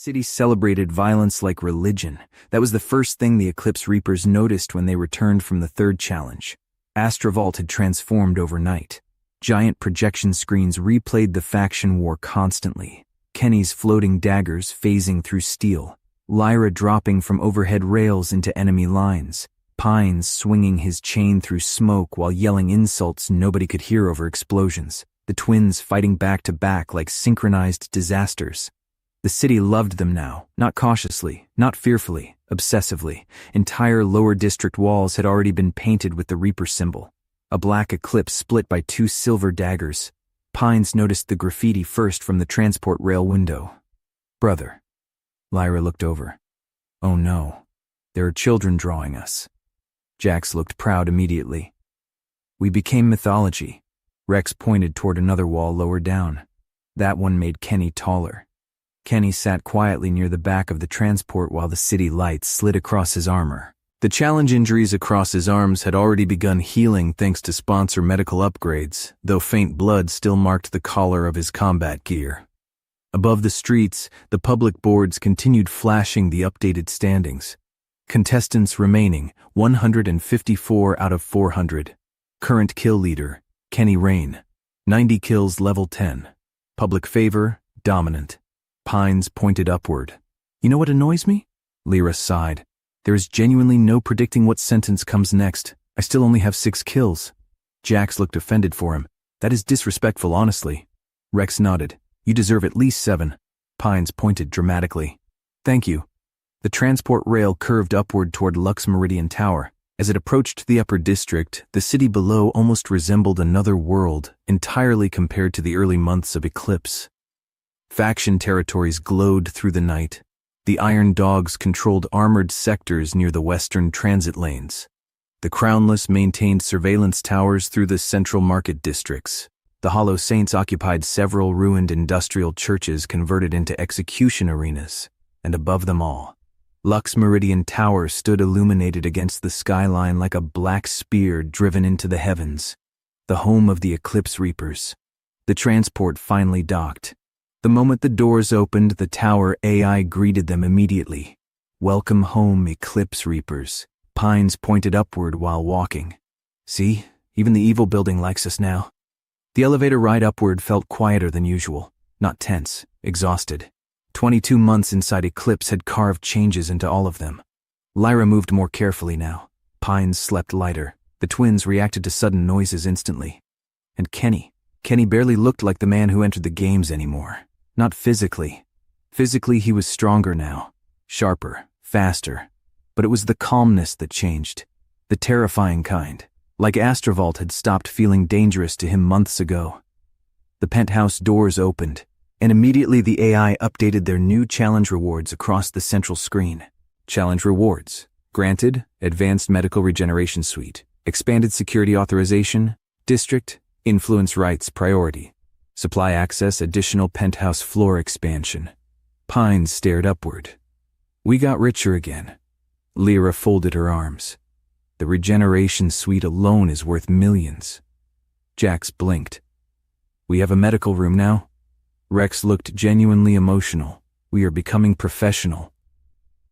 City celebrated violence like religion. That was the first thing the Eclipse Reapers noticed when they returned from the third challenge. Astrovault had transformed overnight. Giant projection screens replayed the faction war constantly. Kenny's floating daggers phasing through steel. Lyra dropping from overhead rails into enemy lines. Pines swinging his chain through smoke while yelling insults nobody could hear over explosions. The twins fighting back to back like synchronized disasters. The city loved them now, not cautiously, not fearfully, obsessively. Entire lower district walls had already been painted with the Reaper symbol. A black eclipse split by two silver daggers. Pines noticed the graffiti first from the transport rail window. "Brother." Lyra looked over. "Oh no, there are children drawing us." Jax looked proud immediately. "We became mythology." Rex pointed toward another wall lower down. That one made Kenny taller. Kenny sat quietly near the back of the transport while the city lights slid across his armor. The challenge injuries across his arms had already begun healing thanks to sponsor medical upgrades, though faint blood still marked the collar of his combat gear. Above the streets, the public boards continued flashing the updated standings. Contestants remaining, 154 out of 400. Current kill leader, Kenny Rain. 90 kills level 10. Public favor, dominant. Pines pointed upward. "You know what annoys me?" Lyra sighed. "There is genuinely no predicting what sentence comes next. I still only have 6 kills. Jax looked offended for him. "That is disrespectful, honestly." Rex nodded. "You deserve at least 7. Pines pointed dramatically. "Thank you." The transport rail curved upward toward Lux Meridian Tower. As it approached the upper district, the city below almost resembled another world, entirely compared to the early months of Eclipse. Faction territories glowed through the night. The Iron Dogs controlled armored sectors near the western transit lanes. The Crownless maintained surveillance towers through the central market districts. The Hollow Saints occupied several ruined industrial churches converted into execution arenas. And above them all, Lux Meridian Tower stood illuminated against the skyline like a black spear driven into the heavens. The home of the Eclipse Reapers. The transport finally docked. The moment the doors opened, the tower AI greeted them immediately. "Welcome home, Eclipse Reapers." Pines pointed upward while walking. "See, even the evil building likes us now." The elevator ride upward felt quieter than usual, not tense, exhausted. 22 months inside Eclipse had carved changes into all of them. Lyra moved more carefully now. Pines slept lighter. The twins reacted to sudden noises instantly. And Kenny barely looked like the man who entered the games anymore. Not physically. Physically, he was stronger now. Sharper, faster. But it was the calmness that changed. The terrifying kind. Like Astrovault had stopped feeling dangerous to him months ago. The penthouse doors opened, and immediately the AI updated their new challenge rewards across the central screen. Challenge rewards. Granted, Advanced Medical Regeneration Suite. Expanded Security Authorization. District. Influence Rights Priority. Supply access, additional penthouse floor expansion. Pines stared upward. "We got richer again." Lyra folded her arms. "The regeneration suite alone is worth millions." Jax blinked. "We have a medical room now?" Rex looked genuinely emotional. "We are becoming professional."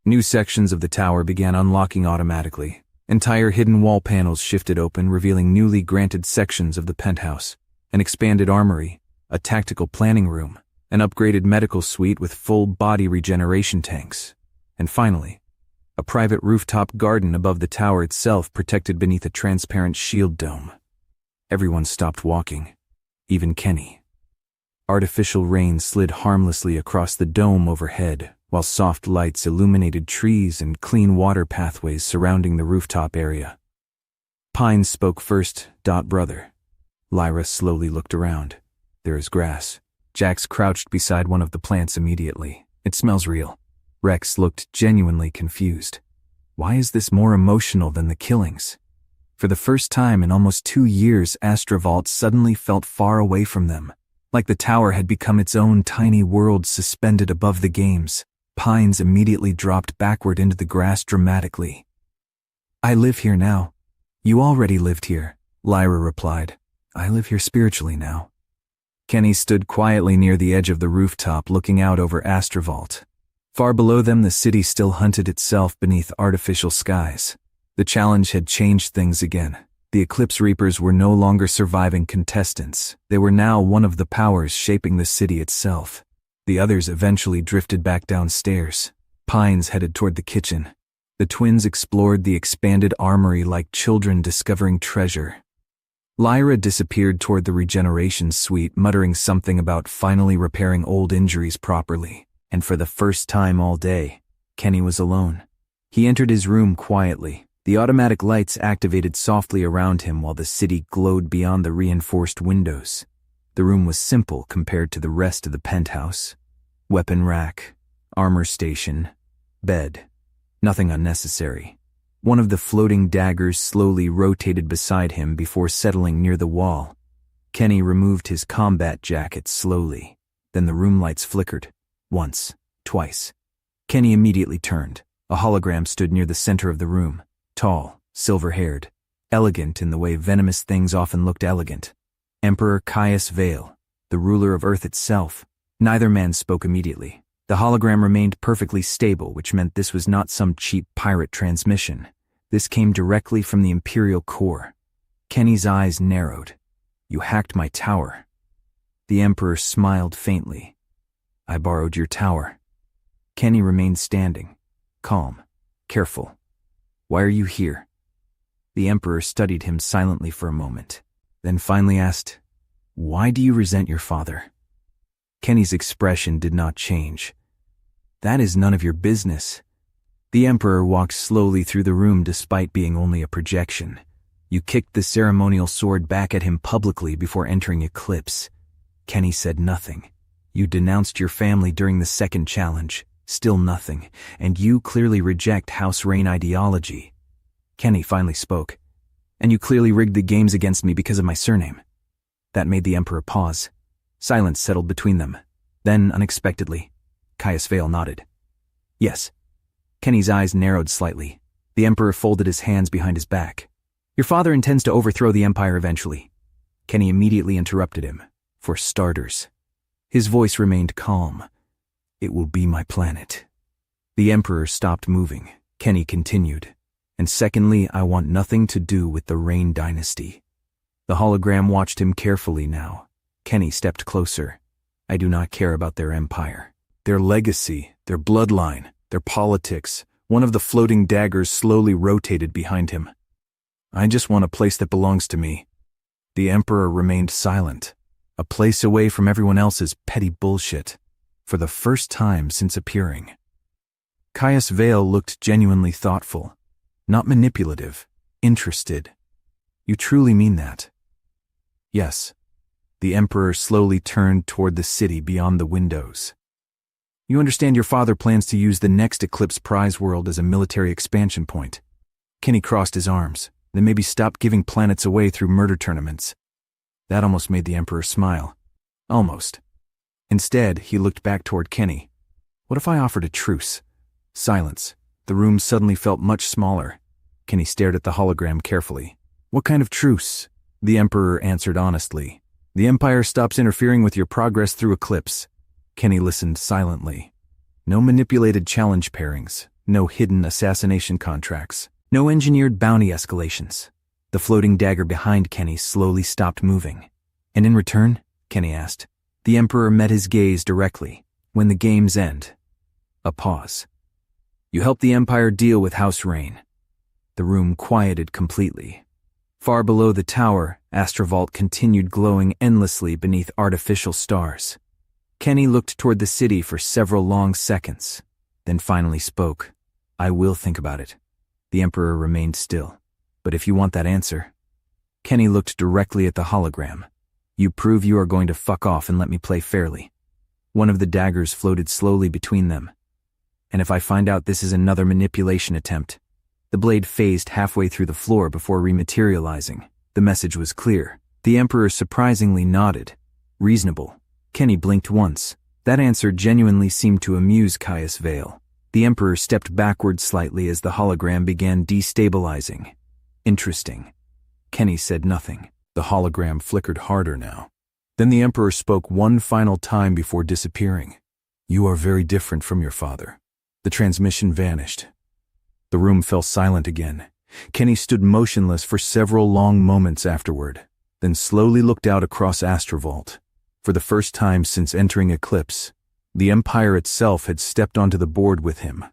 New sections of the tower began unlocking automatically. Entire hidden wall panels shifted open, revealing newly granted sections of the penthouse. An expanded armory. A tactical planning room, an upgraded medical suite with full body regeneration tanks, and finally, a private rooftop garden above the tower itself protected beneath a transparent shield dome. Everyone stopped walking, even Kenny. Artificial rain slid harmlessly across the dome overhead, while soft lights illuminated trees and clean water pathways surrounding the rooftop area. Pines spoke first. "Brother." Lyra slowly looked around. "There is grass." Jax crouched beside one of the plants immediately. "It smells real." Rex looked genuinely confused. Why is this more emotional than the killings? For the first time in almost 2 years, Astrovault suddenly felt far away from them, like the tower had become its own tiny world suspended above the games. Pines immediately dropped backward into the grass dramatically. "I live here now." "You already lived here," Lyra replied. "I live here spiritually now." Kenny stood quietly near the edge of the rooftop looking out over Astrovault. Far below them, the city still hunted itself beneath artificial skies. The challenge had changed things again. The Eclipse Reapers were no longer surviving contestants. They were now one of the powers shaping the city itself. The others eventually drifted back downstairs. Pines headed toward the kitchen. The twins explored the expanded armory like children discovering treasure. Lyra disappeared toward the regeneration suite, muttering something about finally repairing old injuries properly. And for the first time all day, Kenny was alone. He entered his room quietly. The automatic lights activated softly around him while the city glowed beyond the reinforced windows. The room was simple compared to the rest of the penthouse. Weapon rack, armor station, bed. Nothing unnecessary. One of the floating daggers slowly rotated beside him before settling near the wall. Kenny removed his combat jacket slowly. Then the room lights flickered. Once, twice. Kenny immediately turned. A hologram stood near the center of the room. Tall, silver-haired, elegant in the way venomous things often looked elegant. Emperor Caius Vale, the ruler of Earth itself. Neither man spoke immediately. The hologram remained perfectly stable, which meant this was not some cheap pirate transmission. This came directly from the Imperial core. Kenny's eyes narrowed. "You hacked my tower." The Emperor smiled faintly. "I borrowed your tower." Kenny remained standing, calm, careful. "Why are you here?" The Emperor studied him silently for a moment, then finally asked, "Why do you resent your father?" Kenny's expression did not change. "That is none of your business." The Emperor walked slowly through the room despite being only a projection. "You kicked the ceremonial sword back at him publicly before entering Eclipse." Kenny said nothing. "You denounced your family during the second challenge. Still nothing. And you clearly reject House Rain ideology." Kenny finally spoke. "And you clearly rigged the games against me because of my surname." That made the Emperor pause. Silence settled between them. Then, unexpectedly, Caius Vale nodded. "Yes." Kenny's eyes narrowed slightly. The Emperor folded his hands behind his back. "Your father intends to overthrow the Empire eventually." Kenny immediately interrupted him. "For starters." His voice remained calm. "It will be my planet." The Emperor stopped moving. Kenny continued. "And secondly, I want nothing to do with the Rain dynasty." The hologram watched him carefully now. Kenny stepped closer. "I do not care about their empire. Their legacy, their bloodline, their politics." One of the floating daggers slowly rotated behind him. "I just want a place that belongs to me." The Emperor remained silent. A place away from everyone else's petty bullshit. For the first time since appearing. Caius Vale looked genuinely thoughtful. Not manipulative. Interested. "You truly mean that?" "Yes." The Emperor slowly turned toward the city beyond the windows. "You understand your father plans to use the next Eclipse prize world as a military expansion point." Kenny crossed his arms, then maybe stopped giving planets away through murder tournaments. That almost made the Emperor smile. Almost. Instead, he looked back toward Kenny. "What if I offered a truce?" Silence. The room suddenly felt much smaller. Kenny stared at the hologram carefully. "What kind of truce?" The Emperor answered honestly. "The Empire stops interfering with your progress through Eclipse." Kenny listened silently. No manipulated challenge pairings, no hidden assassination contracts, no engineered bounty escalations. The floating dagger behind Kenny slowly stopped moving. "And in return?" Kenny asked. The Emperor met his gaze directly. "When the games end." A pause. "You help the Empire deal with House Rain." The room quieted completely. Far below the tower, Astrovault continued glowing endlessly beneath artificial stars. Kenny looked toward the city for several long seconds, then finally spoke. "I will think about it." The Emperor remained still. "But if you want that answer." Kenny looked directly at the hologram. "You prove you are going to fuck off and let me play fairly." One of the daggers floated slowly between them. "And if I find out this is another manipulation attempt?" The blade phased halfway through the floor before rematerializing. The message was clear. The Emperor surprisingly nodded. Reasonable. Kenny blinked once. That answer genuinely seemed to amuse Caius Vale. The Emperor stepped backward slightly as the hologram began destabilizing. "Interesting." Kenny said nothing. The hologram flickered harder now. Then the Emperor spoke one final time before disappearing. "You are very different from your father. The transmission vanished. The room fell silent again. Kenny stood motionless for several long moments afterward, then slowly looked out across Astrovault. For the first time since entering Eclipse, the Empire itself had stepped onto the board with him.